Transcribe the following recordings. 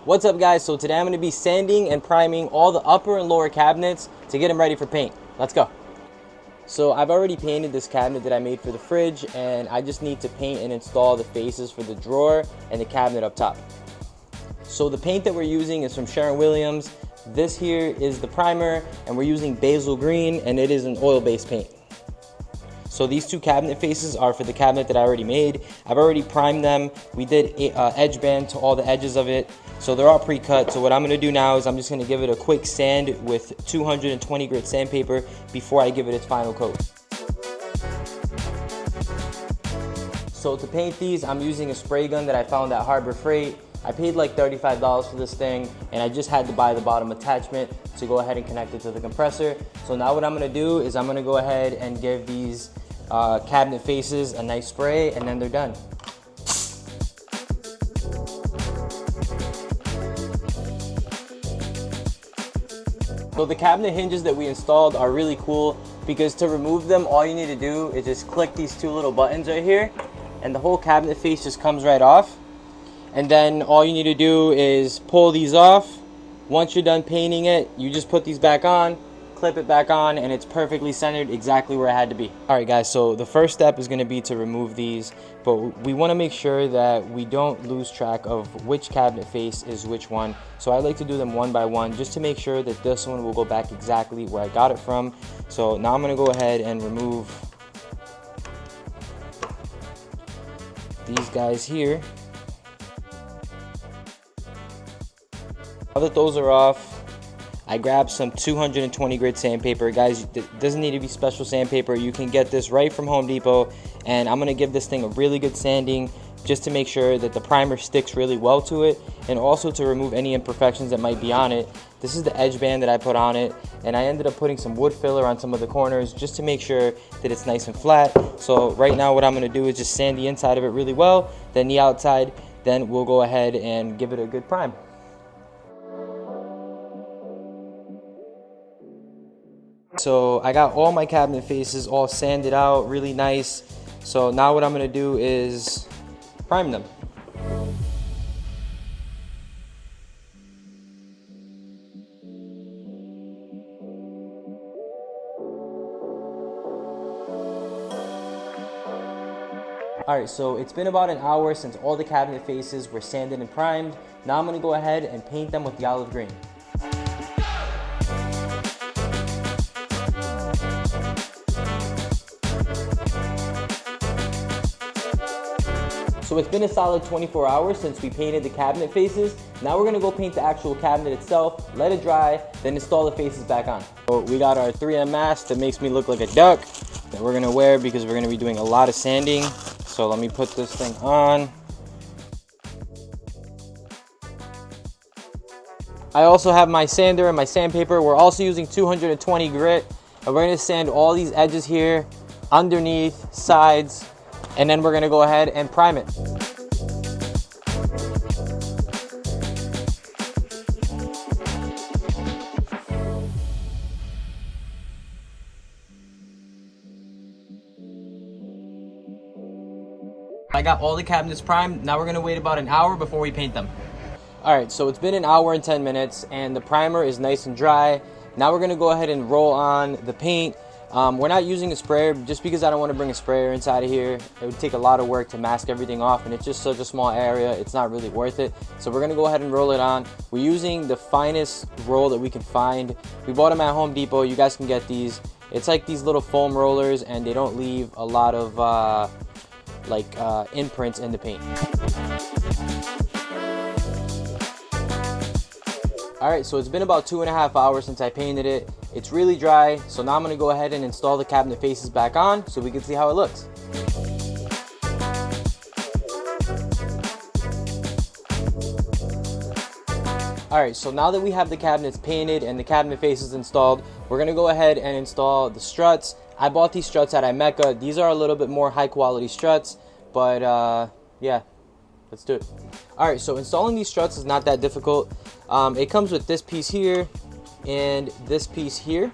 What's up, guys? So today I'm going to be sanding and priming all the upper and lower cabinets to get them ready for paint. Let's go. So I've already painted this cabinet that I made for the fridge, and I just need to paint and install the faces for the drawer and the cabinet up top. So the paint that we're using is from Sherman Williams. This here is the primer, and we're using basil green, and it is an oil-based paint. So these two cabinet faces are for the cabinet that I already made. I've already primed them. We did edge band to all the edges of it. So they're all pre-cut. So what I'm gonna do now is I'm just gonna give it a quick sand with 220 grit sandpaper before I give it its final coat. So to paint these, I'm using a spray gun that I found at Harbor Freight. I paid like $35 for this thing, and I just had to buy the bottom attachment to go ahead and connect it to the compressor. So now what I'm gonna do is I'm gonna go ahead and give these cabinet faces a nice spray, and then they're done. So the cabinet hinges that we installed are really cool because to remove them, all you need to do is just click these two little buttons right here, and the whole cabinet face just comes right off. And then all you need to do is pull these off. Once you're done painting it, you just put these back on, clip it back on, and it's perfectly centered exactly where it had to be. All right, guys, so the first step is gonna be to remove these, but we wanna make sure that we don't lose track of which cabinet face is which one. So I like to do them one by one just to make sure that this one will go back exactly where I got it from. So now I'm gonna go ahead and remove these guys here. Now that those are off, I grabbed some 220 grit sandpaper. Guys, it doesn't need to be special sandpaper. You can get this right from Home Depot, and I'm gonna give this thing a really good sanding just to make sure that the primer sticks really well to it, and also to remove any imperfections that might be on it. This is the edge band that I put on it, and I ended up putting some wood filler on some of the corners just to make sure that it's nice and flat. So right now what I'm gonna do is just sand the inside of it really well, then the outside, then we'll go ahead and give it a good prime. So I got all my cabinet faces all sanded out really nice. So now what I'm gonna do is prime them. Alright, so it's been about an hour since all the cabinet faces were sanded and primed. Now I'm gonna go ahead and paint them with the olive green. So it's been a solid 24 hours since we painted the cabinet faces. Now we're gonna go paint the actual cabinet itself, let it dry, then install the faces back on. So we got our 3M mask that makes me look like a duck that we're gonna wear because we're gonna be doing a lot of sanding. So let me put this thing on. I also have my sander and my sandpaper. We're also using 220 grit, and we're gonna sand all these edges here, underneath, sides, and then we're gonna go ahead and prime it. I got all the cabinets primed. Now we're gonna wait about an hour before we paint them. All right, so it's been an hour and 10 minutes, and the primer is nice and dry. Now we're gonna go ahead and roll on the paint. We're not using a sprayer just because I don't want to bring a sprayer inside of here. It would take a lot of work to mask everything off, and it's just such a small area, it's not really worth it. So we're gonna go ahead and roll it on. We're using the finest roll that we can find. We bought them at Home Depot. You guys can get these. It's like these little foam rollers, and they don't leave a lot of imprints in the paint. Alright, so it's been about 2.5 hours since I painted it. It's really dry, so now I'm gonna go ahead and install the cabinet faces back on so we can see how it looks. Alright, so now that we have the cabinets painted and the cabinet faces installed, we're gonna go ahead and install the struts. I bought these struts at Imeca. These are a little bit more high quality struts, but yeah, let's do it. Alright, so installing these struts is not that difficult. It comes with this piece here and this piece here.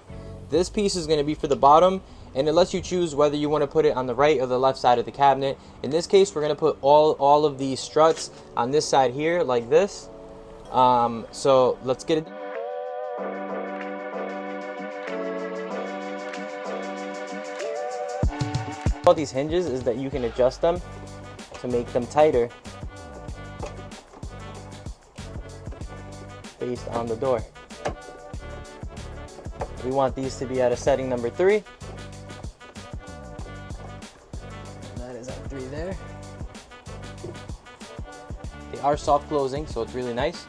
This piece is going to be for the bottom, and it lets you choose whether you want to put it on the right or the left side of the cabinet. In this case, we're going to put all of these struts on this side here like this, So let's get it. About these hinges is that you can adjust them to make them tighter based on the door. We want these to be at a setting number 3. That is at 3 there. They are soft closing, so it's really nice.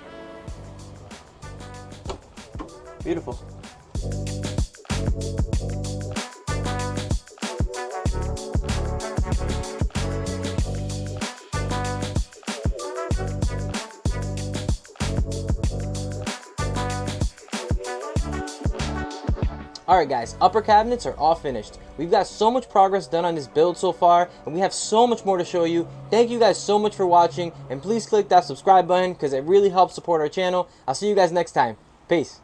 Beautiful. Alright guys, upper cabinets are all finished. We've got so much progress done on this build so far, and we have so much more to show you. Thank you guys so much for watching, and please click that subscribe button because it really helps support our channel. I'll see you guys next time. Peace.